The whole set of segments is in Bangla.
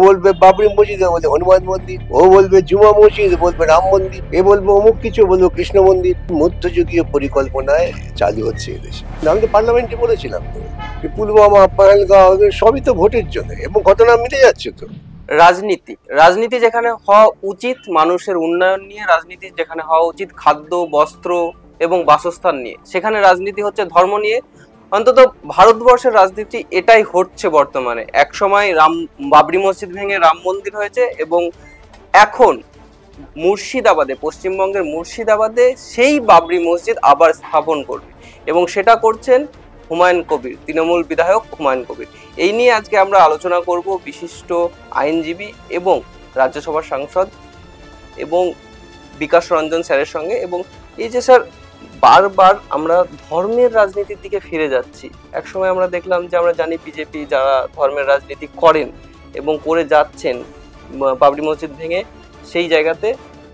বলবে বাবরি মসজিদ, বলবে হনুমান মন্দির, ও বলবে জুমা মসজিদ, বলবে রাম মন্দির, এ বলবে অমুক কিছু, বলবো কৃষ্ণ মন্দির। মধ্যযুগীয় পরিকল্পনায় চালু হচ্ছে এদেশে। আমি তো পার্লামেন্টে বলেছিলাম তো, পুলওয়ামা, পাহেলগাঁও সবই তো ভোটের জন্য, এবং ঘটনা মিলে যাচ্ছে তো। রাজনীতি রাজনীতি যেখানে হওয়া উচিত মানুষের উন্নয়ন নিয়ে, রাজনীতি যেখানে হওয়া উচিত খাদ্য, বস্ত্র এবং বাসস্থান নিয়ে, সেখানে রাজনীতি হচ্ছে ধর্ম নিয়ে। অন্তত ভারতবর্ষের রাজনীতি এটাই হচ্ছে বর্তমানে। এক সময় বাবরি মসজিদ ভেঙে রাম মন্দির হয়েছে, এবং এখন মুর্শিদাবাদে, পশ্চিমবঙ্গের মুর্শিদাবাদে সেই বাবরি মসজিদ আবার স্থাপন করবে, এবং সেটা করছেন হুমায়ুন কবির, তৃণমূল বিধায়ক হুমায়ুন কবির। এই নিয়ে আজকে আমরা আলোচনা করব বিশিষ্ট আইনজীবী এবং রাজ্যসভার সাংসদ এবং বিকাশ রঞ্জন স্যারের সঙ্গে। এবং এই যে স্যার, বারবার আমরা ধর্মের রাজনীতির দিকে ফিরে যাচ্ছি। একসময় আমরা দেখলাম যে, আমরা জানি বিজেপি যারা ধর্মের রাজনীতি করেন এবং করে যাচ্ছেন, বাবরি মসজিদ ভেঙে সেই জায়গাতে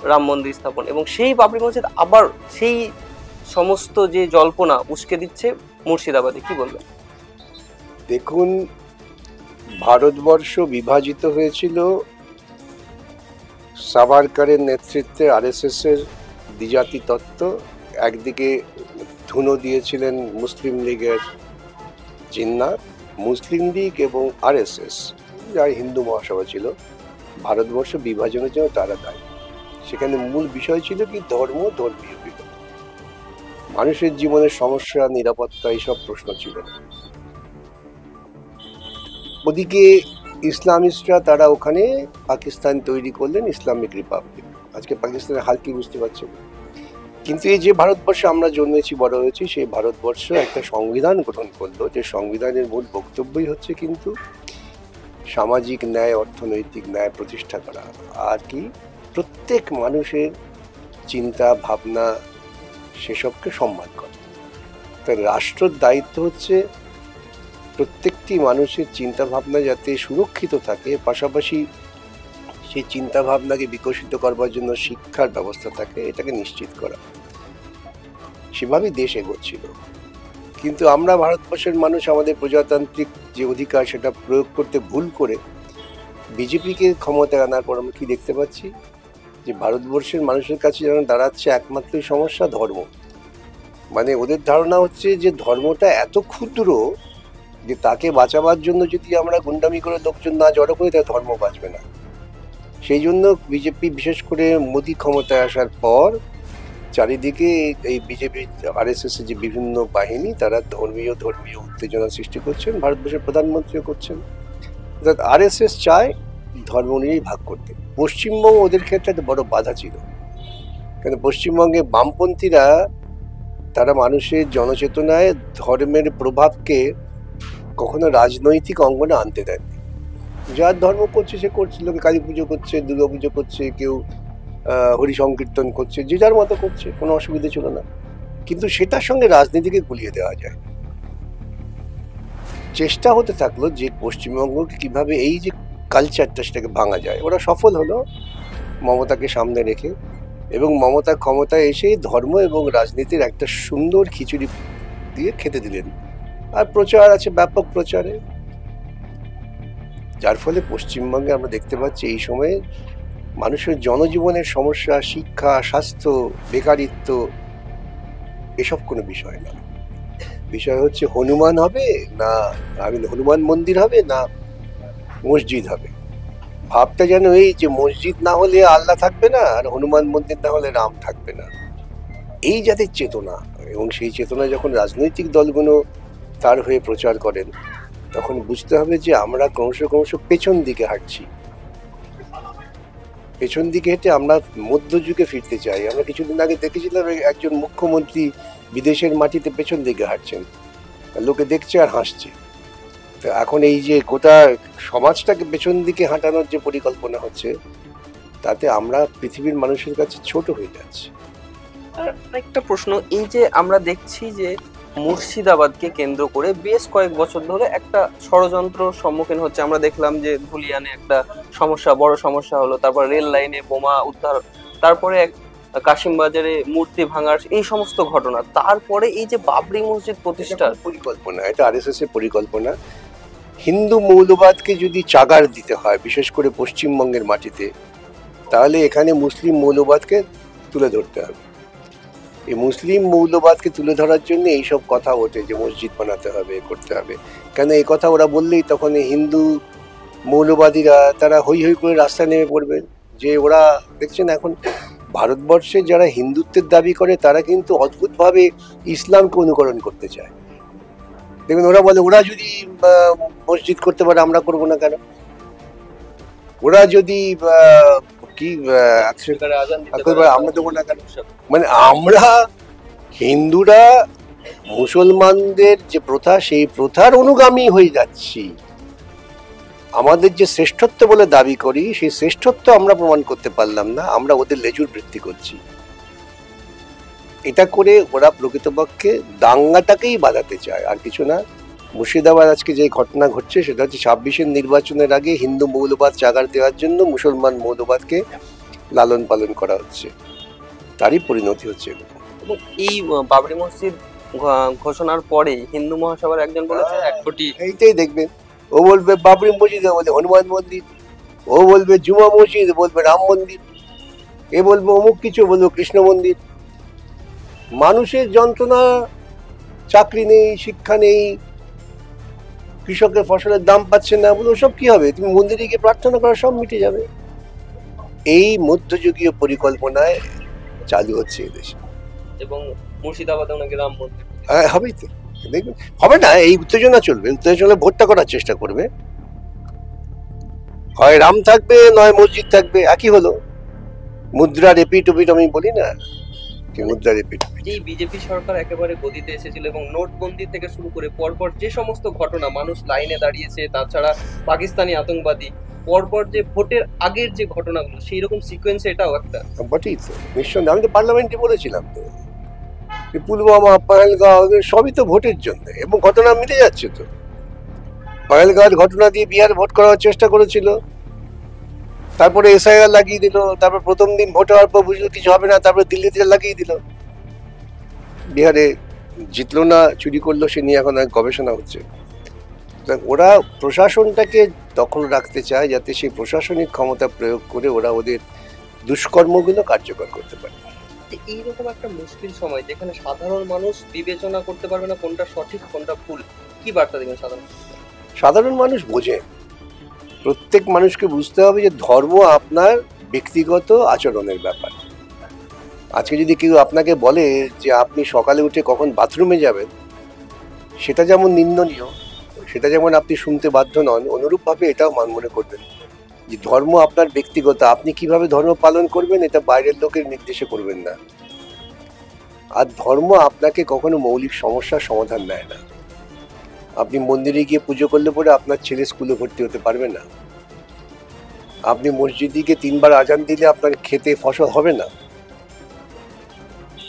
রাম মন্দির স্থাপন, এবং সেই বাবরি মসজিদ আবার সেই সমস্ত যে জল্পনা উস্কে দিচ্ছে মুর্শিদাবাদে। কি বলবেন? দেখুন, ভারতবর্ষ বিভাজিত হয়েছিল সাভারকারের নেতৃত্বে আরএসএস এর দ্বিজাতি তত্ত্ব। একদিকে ধুনো দিয়েছিলেন মুসলিম লীগের জিন্না, মুসলিম লীগ এবং আরএসএস যার হিন্দু মহাসভা ছিল, ভারতবর্ষ বিভাজনের জন্য তারা দায়ী। সেখানে মূল বিষয় ছিল কি, ধর্ম, ধর্মীয় বিরোধ, মানুষের জীবনের সমস্যা, নিরাপত্তা, এইসব প্রশ্ন ছিল না। ওদিকে ইসলামিস্টরা তারা ওখানে পাকিস্তান তৈরি করলেন, ইসলামিক রিপাবলিক। আজকে পাকিস্তানের হাল কি বুঝতে পারছেন। কিন্তু এই যে ভারতবর্ষে আমরা জন্মেছি, বড় হয়েছি, সেই ভারতবর্ষ একটা সংবিধান গ্রহণ করলো, যে সংবিধানের মূল বক্তব্যই হচ্ছে কিন্তু সামাজিক ন্যায়, অর্থনৈতিক ন্যায় প্রতিষ্ঠা করা, আর কি প্রত্যেক মানুষের চিন্তা ভাবনা সেসবকে সম্মান করা। তাই রাষ্ট্রের দায়িত্ব হচ্ছে প্রত্যেকটি মানুষের চিন্তা ভাবনা যাতে সুরক্ষিত থাকে, পাশাপাশি সেই চিন্তা ভাবনাকে বিকশিত করবার জন্য শিক্ষার ব্যবস্থা থাকে, এটাকে নিশ্চিত করা। সেভাবেই দেশ এগোচ্ছিল। কিন্তু আমরা ভারতবর্ষের মানুষ আমাদের প্রজাতান্ত্রিক যে অধিকার সেটা প্রয়োগ করতে ভুল করে বিজেপিকে ক্ষমতায় আনার পর আমরা কি দেখতে পাচ্ছি, যে ভারতবর্ষের মানুষের কাছে যেন দাঁড়াচ্ছে একমাত্রই সমস্যা ধর্ম। মানে ওদের ধারণা হচ্ছে যে ধর্মটা এত ক্ষুদ্র যে তাকে বাঁচাবার জন্য যদি আমরা গুন্ডামি করে লোকজন না জড়ো করি, তাহলে ধর্ম বাঁচবে না। সেই জন্য বিজেপি, বিশেষ করে মোদী ক্ষমতায় আসার পর চারিদিকে এই বিজেপি আরএসএস এর যে বিভিন্ন বাহিনী, তারা ধর্মীয় উত্তেজনা সৃষ্টি করছেন, ভারতবর্ষের প্রধানমন্ত্রীও করছেন। অর্থাৎ আরএসএস চায় ধর্ম নিয়েই ভাগ করতে। পশ্চিমবঙ্গ ওদের ক্ষেত্রে একটা বড় বাধা ছিল, কারণ পশ্চিমবঙ্গে বামপন্থীরা তারা মানুষের জনচেতনায় ধর্মের প্রভাবকে কখনো রাজনৈতিক অঙ্গনে আনতে দেননি। যার ধর্ম করছে সে করছে, লোকে কালী পুজো করছে, দুর্গা পুজো করছে, কেউ হরি সংকীর্তন করছে, যে যার মতো করছে, কোনো অসুবিধা ছিল না। কিন্তু সেটার সঙ্গে রাজনীতিকে গুলিয়ে দেওয়া যায়। চেষ্টা হতে থাকলো যে পশ্চিমবঙ্গকে কিভাবে এই যে কালচারটা সেটাকে ভাঙা যায়। ওরা সফল হলো মমতাকে সামনে রেখে, এবং মমতা ক্ষমতায় এসেই ধর্ম এবং রাজনীতির একটা সুন্দর খিচুড়ি দিয়ে খেতে দিলেন। আর প্রচার আছে, ব্যাপক প্রচারে, যার ফলে পশ্চিমবঙ্গে আমরা দেখতে পাচ্ছি এই সময়ে মানুষের জনজীবনের সমস্যা, শিক্ষা, স্বাস্থ্য, বেকারিত্ব, এসব কোনো বিষয় না। বিষয় হচ্ছে হনুমান হবে না, হনুমান মন্দির হবে না মসজিদ হবে। ভাবটা যেন এই যে মসজিদ না হলে আল্লাহ থাকবে না, আর হনুমান মন্দির না হলে রাম থাকবে না, এই যাদের চেতনা। এবং সেই চেতনা যখন রাজনৈতিক দলগুলো তার হয়ে প্রচার করেন, তখন বুঝতে হবে যে আমরা ক্রমশ পেছন দিকে হাঁটছি। পেছন দিকে হেঁটে আমরা মধ্যযুগে ফিরতে চাই। আমরা কিছুদিন আগে দেখেছিলাম একজন মুখ্যমন্ত্রী বিদেশের মাটিতে পেছন দিকে হাঁটছেন, লোকে দেখছে আর হাসছে। তো এখন এই যে গোটা সমাজটাকে পেছন দিকে হাঁটানোর যে পরিকল্পনা হচ্ছে, তাতে আমরা পৃথিবীর মানুষের কাছে ছোট হয়ে যাচ্ছি। একটা প্রশ্ন, এই যে আমরা দেখছি যে মুর্শিদাবাদকে কেন্দ্র করে বেশ কয়েক বছর ধরে একটা ষড়যন্ত্র সম্মুখীন হচ্ছে। আমরা দেখলাম যে ধুলিয়ানে একটা বড় সমস্যা হলো, তারপর রেল লাইনে বোমা উদ্ধার, তারপরে কাশিমবাজারে মূর্তি ভাঙার, এই সমস্ত ঘটনা। তারপরে এই যে বাবরি মসজিদ প্রতিষ্ঠার পরিকল্পনা, এটা আরএসএস এর পরিকল্পনা। হিন্দু মৌলবাদকে যদি চাগার দিতে হয়, বিশেষ করে পশ্চিমবঙ্গের মাটিতে, তাহলে এখানে মুসলিম মৌলবাদকে তুলে ধরতে হবে। এই মুসলিম মৌলবাদকে তুলে ধরার জন্য এইসব কথা ওঠে যে মসজিদ বানাতে হবে, করতে হবে। কেন এই কথা ওরা বললেই তখন এই হিন্দু মৌলবাদীরা তারা হৈ হৈ করে রাস্তায় নেমে পড়বে। যে ওরা দেখছেন এখন ভারতবর্ষে যারা হিন্দুত্বের দাবি করে তারা কিন্তু অদ্ভুতভাবে ইসলামকে অনুকরণ করতে চায়। দেখবেন ওরা বলে ওরা যদি মসজিদ করতে পারে আমরা করবো না কেন, ওরা যদি কি আমরা দেবো না কেন। মানে আমরা হিন্দুরা মুসলমানদের যে প্রথা সেই প্রথার অনুগামী হয়ে যাচ্ছি। আমাদের যে শ্রেষ্ঠত্ব বলে দাবি করি সেই শ্রেষ্ঠত্ব আমরা প্রমাণ করতে পারলাম না, আমরা ওদের লেজুর বৃত্তি করছি। এটা করে ওরা প্রকৃতপক্ষে দাঙ্গাটাকেই বাঁধাতে চায়, আর কিছু না। মুর্শিদাবাদ আজকে যে ঘটনা ঘটছে সেটা হচ্ছে 26-এর নির্বাচনের আগে হিন্দু মৌলবাদ চাগার দেওয়ার জন্য মুসলমান মৌলবাদকে লালন পালন করা হচ্ছে, তারই পরিণতি হচ্ছে। এবং এই বাবরি মসজিদ ঘোষণার পরে হিন্দু মহাসভার একজন বলেছে 1 কোটি। এইটাই দেখবেন, ও বলবে বাবরি মসজিদ, বলবে হনুমান মন্দির, ও বলবে জুমা মসজিদ, বলবে রাম মন্দির, এ বলবে অমুক কিছু, বলবে কৃষ্ণ মন্দির। মানুষের যন্ত্রণা, চাকরি নেই, শিক্ষা নেই, কৃষকের ফসলের দাম পাচ্ছে না, বলে ওসব কি হবে? তুমি মন্দিরে গিয়ে প্রার্থনা করো, সব মিটে যাবে। এই মধ্যযুগীয় পরিকল্পনায় চালু হচ্ছে এদেশে। এবং মুর্শিদাবাদে নাকি রাম মন্দির হবেই তো, দেখবেন। হবে না, এই উত্তেজনা চলবে, উত্তেজনা ভোটটা করার চেষ্টা করবে। হয় রাম থাকবে, নয় মসজিদ থাকবে, একই হলো। মুদ্রা রিপিট ওপিট আমি বলি না কি, মুদ্রা রিপিট। এই বিজেপি সরকার একেবারে গদিতে এসেছিল এবং নোটবন্দি থেকে শুরু করে পরপর যে সমস্ত ঘটনা, মানুষ লাইনে দাঁড়িয়েছে, তাছাড়া পাকিস্তানি আতঙ্কবাদী, পরপর যে ভোটের আগের যে ঘটনাগুলো, সেই রকম সিকোয়েন্সে এটাও একটা বটেই তো। নিঃসন্দেহে আমি তো পার্লামেন্টে বলেছিলাম তো, পুলওয়ামা, পহেলগাঁও সবই তো ভোটের জন্য, এবং ঘটনা মিটে যাচ্ছে তো। পহেলগাঁওয়ের ঘটনা দিয়ে বিহার ভোট করার চেষ্টা করেছিল, তারপরে এসআইআর লাগিয়ে দিল, তারপর প্রথম দিন ভোট হওয়ার পর বুঝলো কিছু হবে না, তারপরে দিল্লিতে লাগিয়ে দিল। বিহারে জিতলো না, চুরি করলো, সে নিয়ে এখন গবেষণা হচ্ছে। ওরা প্রশাসনটাকে দখল রাখতে চায় যাতে সেই প্রশাসনিক ক্ষমতা প্রয়োগ করে ওরা ওদের দুষ্কর্মগুলো কার্যকর করতে পারে। এইরকম একটা মুশকিল সময় যেখানে সাধারণ মানুষ বিবেচনা করতে পারবে না কোনটা সঠিক কোনটা ভুল, কি বার্তা দেবেন সাধারণ মানুষ বোঝে। প্রত্যেক মানুষকে বুঝতে হবে যে ধর্ম আপনার ব্যক্তিগত আচরণের ব্যাপার। আজকে যদি কেউ আপনাকে বলে যে আপনি সকালে উঠে কখন বাথরুমে যাবেন, সেটা যেমন নিন্দনীয়, সেটা যেমন আপনি শুনতে বাধ্য নন, অনুরূপভাবে এটাও মনে করবেন যে ধর্ম আপনার ব্যক্তিগত, আপনি কিভাবে ধর্ম পালন করবেন এটা বাইরের লোকের নির্দেশে করবেন না। আর ধর্ম আপনাকে কখনো মৌলিক সমস্যার সমাধান দেয় না। আপনি মন্দিরে গিয়ে পুজো করলে পরে আপনার ছেলে স্কুলে ভর্তি হতে পারবে না। আপনি মসজিদে গিয়ে 3 বার আজান দিলে আপনার খেতে ফসল হবে না।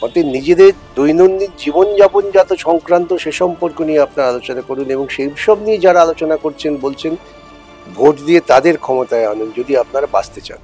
অতএব নিজেদের দৈনন্দিন জীবনযাপন যত সংক্রান্ত সে সম্পর্ক নিয়ে আপনারা আলোচনা করুন, এবং সেই সব নিয়ে যারা আলোচনা করছেন বলছেন ভোট দিয়ে তাদের ক্ষমতায় আনুন যদি আপনারা বাঁচতে চান।